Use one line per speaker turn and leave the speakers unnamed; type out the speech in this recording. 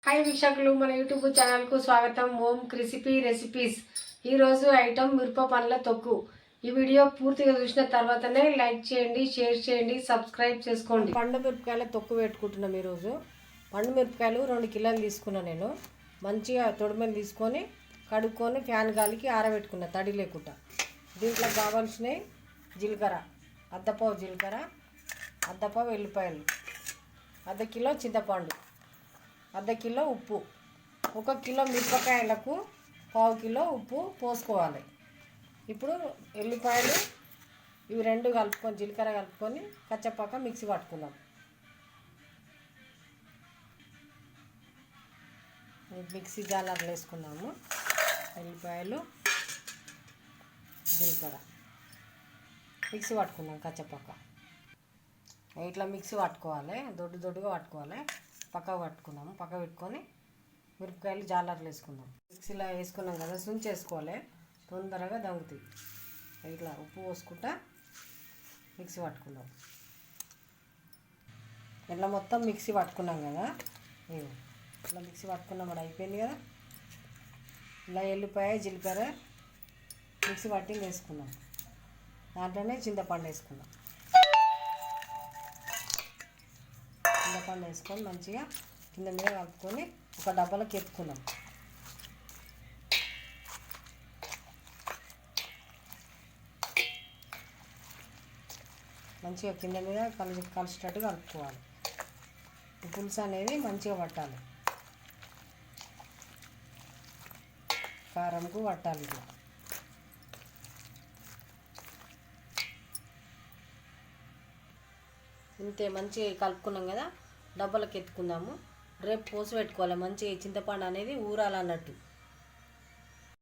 Hi వీక్షకులు, మన YouTube ఛానల్కు స్వాగతం. ఓం క్రిసిపీ రెసిపీస్. ఈరోజు ఐటమ్ మిరప పండ్ల తొక్కు. ఈ వీడియో పూర్తిగా చూసిన తర్వాతనే లైక్ చేయండి, షేర్ చేయండి, సబ్స్క్రైబ్ చేసుకోండి. పండు మిరపకాయల తొక్కు పెట్టుకుంటున్నాం. ఈరోజు పండు మిరపకాయలు 2 కిలోలు తీసుకున్నాను. నేను మంచిగా తొడిమెలు తీసుకొని కడుక్కొని ఫ్యాన్ గాలికి ఆరబెట్టుకున్నా, తడి లేకుండా. దీంట్లో కావాల్సినవి జీలకర్ర, అద్దపావు జీలకర్ర, అద్దపావు వెల్లిపాయలు, అర్ధ కిలో చింతపండు, అర్ధ కిలో ఉప్పు, 1 కిలో మిరపకాయలకు 1/2 కిలో ఉప్పు పోసుకోవాలి. ఇప్పుడు ఎల్లిపాయలు ఇవి 2 కలుపుకొని జీలకర్ర కలుపుకొని కచ్చపక్క మిక్సీ పట్టుకుందాం. మిక్సీ జార్లో వేసుకున్నాము. ఎల్లిపాయలు జీలకర్ర మిక్సీ పట్టుకున్నాం కచ్చపక్క. ఇట్లా మిక్సీ పట్టుకోవాలి, దొడ్డుగా పట్టుకోవాలి. పక్కకు పట్టుకున్నాము. పక్క పెట్టుకొని మిరపకాయలు జాలర్లు వేసుకుందాం. మిక్సీలో వేసుకున్నాం కదా, సుంచి వేసుకోవాలి, తొందరగా దంగుతాయి. ఇట్లా ఉప్పు పోసుకుంటా మిక్సీ పట్టుకుందాం. ఇట్లా మొత్తం మిక్సీ పట్టుకున్నాం కదా, ఇట్లా మిక్సీ పట్టుకున్నాం. అది అయిపోయింది కదా. ఇలా ఎల్లిపాయ జీలకర్ర మిక్సీ పట్టి వేసుకున్నాం. దాంట్లోనే చింతపండు వేసుకున్నాం. చింతపండు వేసుకొని మంచిగా కింద మీద కలుపుకొని ఒక డబ్బాలోకి ఎత్తుకున్నాం. మంచిగా కింద మీద కలిసేటట్టు కలుపుకోవాలి. పులుసు అనేది మంచిగా పట్టాలి, కారంకు పట్టాలి. ఇట్లా ఇంతే. మంచిగా కలుపుకున్నాం కదా, డబ్బాలకు ఎత్తుకుందాము. రేపు పోసి పెట్టుకోవాలి. మంచిగా చింతపండు అనేది ఊరాలన్నట్టు.